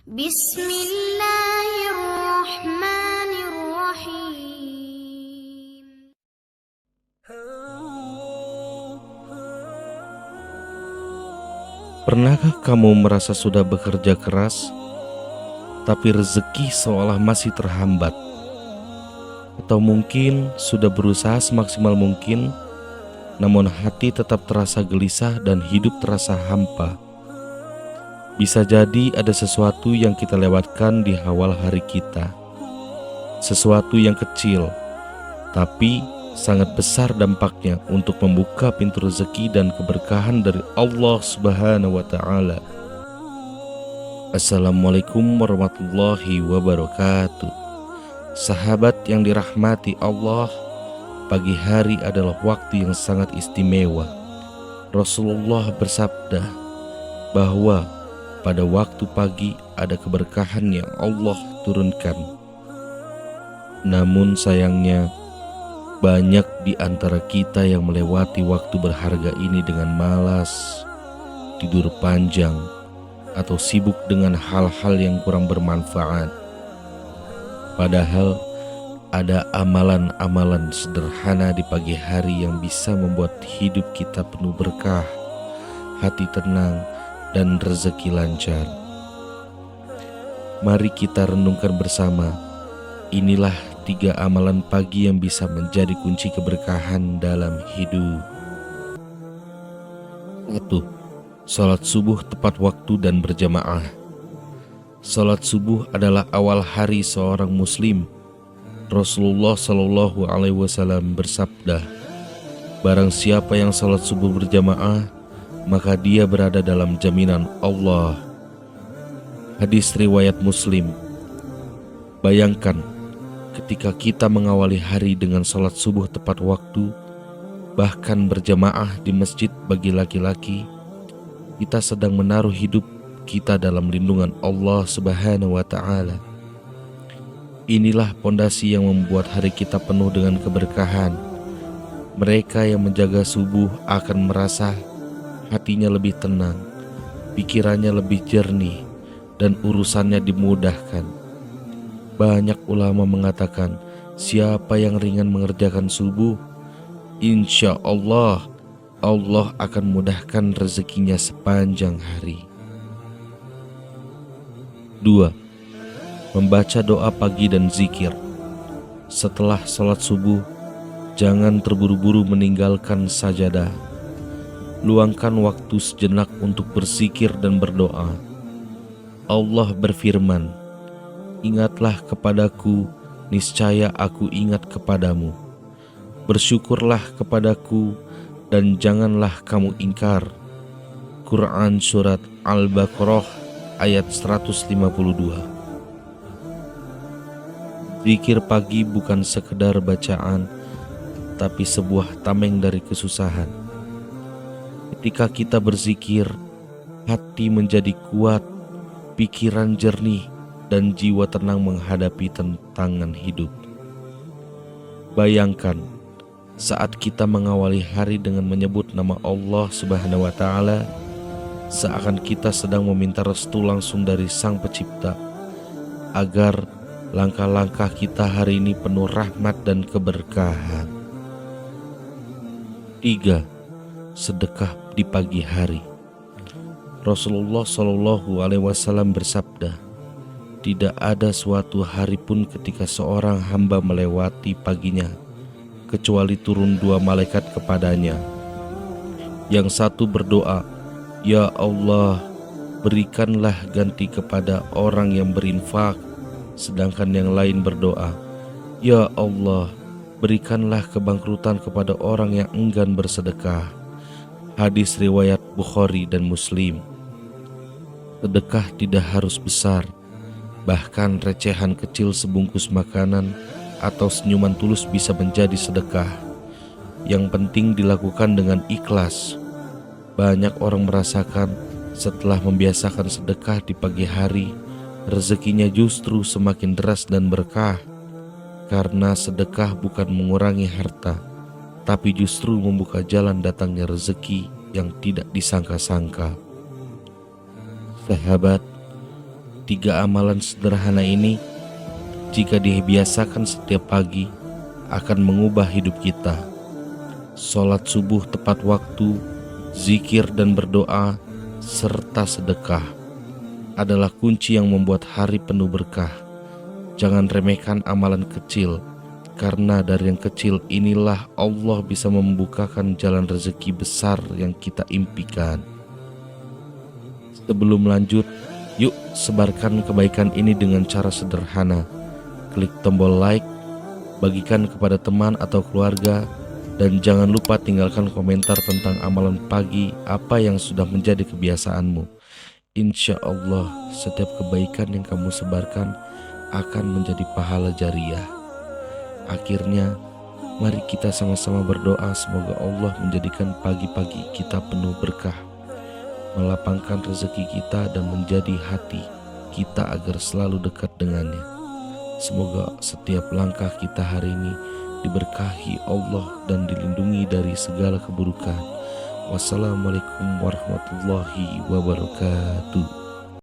Bismillahirrahmanirrahim. Pernahkah kamu merasa sudah bekerja keras, tapi rezeki seolah masih terhambat? Atau mungkin sudah berusaha semaksimal mungkin, namun hati tetap terasa gelisah dan hidup terasa hampa? Bisa jadi ada sesuatu yang kita lewatkan di awal hari kita. Sesuatu yang kecil, tapi sangat besar dampaknya untuk membuka pintu rezeki dan keberkahan dari Allah Subhanahu wa Ta'ala. Assalamualaikum warahmatullahi wabarakatuh. Sahabat yang dirahmati Allah, pagi hari adalah waktu yang sangat istimewa. Rasulullah bersabda bahwa pada waktu pagi ada keberkahan yang Allah turunkan. Namun sayangnya, banyak di antara kita yang melewati waktu berharga ini dengan malas, tidur panjang, atau sibuk dengan hal-hal yang kurang bermanfaat. Padahal ada amalan-amalan sederhana di pagi hari yang bisa membuat hidup kita penuh berkah, hati tenang, dan rezeki lancar. Mari kita renungkan bersama. Inilah 3 amalan pagi yang bisa menjadi kunci keberkahan dalam hidup. 1. Salat subuh tepat waktu dan berjamaah. Salat subuh adalah awal hari seorang muslim. Rasulullah Shallallahu Alaihi Wasallam bersabda, barang siapa yang salat subuh berjamaah, maka dia berada dalam jaminan Allah. Hadis riwayat Muslim. Bayangkan, ketika kita mengawali hari dengan salat subuh tepat waktu, bahkan berjamaah di masjid bagi laki-laki, kita sedang menaruh hidup kita dalam lindungan Allah Subhanahu wa Ta'ala. Inilah pondasi yang membuat hari kita penuh dengan keberkahan. Mereka yang menjaga subuh akan merasa hatinya lebih tenang, pikirannya lebih jernih, dan urusannya dimudahkan. Banyak ulama mengatakan, siapa yang ringan mengerjakan subuh, insya Allah, Allah akan mudahkan rezekinya sepanjang hari. 2. Membaca doa pagi dan zikir. Setelah salat subuh, jangan terburu-buru meninggalkan sajadah. Luangkan waktu sejenak untuk berzikir dan berdoa. Allah berfirman, ingatlah kepadaku, niscaya aku ingat kepadamu. Bersyukurlah kepadaku, dan janganlah kamu ingkar. Quran Surat Al-Baqarah ayat 152. Zikir pagi bukan sekedar bacaan, tapi sebuah tameng dari kesusahan. Ketika kita berzikir, hati menjadi kuat, pikiran jernih, dan jiwa tenang menghadapi tantangan hidup. Bayangkan, saat kita mengawali hari dengan menyebut nama Allah Subhanahu wa Ta'ala, seakan kita sedang meminta restu langsung dari Sang Pencipta, agar langkah-langkah kita hari ini penuh rahmat dan keberkahan. 3. Sedekah di pagi hari. Rasulullah Shallallahu Alaihi Wasallam bersabda, tidak ada suatu hari pun ketika seorang hamba melewati paginya, kecuali turun 2 malaikat kepadanya. Yang satu berdoa, ya Allah, berikanlah ganti kepada orang yang berinfak. Sedangkan yang lain berdoa, ya Allah, berikanlah kebangkrutan kepada orang yang enggan bersedekah. Hadis riwayat Bukhari dan Muslim. Sedekah tidak harus besar. Bahkan recehan kecil sebungkus makanan atau senyuman tulus bisa menjadi sedekah. Yang penting dilakukan dengan ikhlas. Banyak orang merasakan setelah membiasakan sedekah di pagi hari, rezekinya justru semakin deras dan berkah. Karena sedekah bukan mengurangi harta, tapi justru membuka jalan datangnya rezeki yang tidak disangka-sangka. Sahabat, Tiga amalan sederhana ini, jika dibiasakan setiap pagi, akan mengubah hidup kita. Sholat subuh tepat waktu, zikir dan berdoa, serta sedekah adalah kunci yang membuat hari penuh berkah. Jangan remehkan amalan kecil, karena dari yang kecil inilah Allah bisa membukakan jalan rezeki besar yang kita impikan. Sebelum lanjut, yuk sebarkan kebaikan ini dengan cara sederhana. Klik tombol like, bagikan kepada teman atau keluarga, dan jangan lupa tinggalkan komentar tentang amalan pagi apa yang sudah menjadi kebiasaanmu. Insya Allah, setiap kebaikan yang kamu sebarkan akan menjadi pahala jariah. Akhirnya, mari kita sama-sama berdoa semoga Allah menjadikan pagi-pagi kita penuh berkah, melapangkan rezeki kita dan menjadi hati kita agar selalu dekat dengannya. Semoga setiap langkah kita hari ini diberkahi Allah dan dilindungi dari segala keburukan. Wassalamualaikum warahmatullahi wabarakatuh.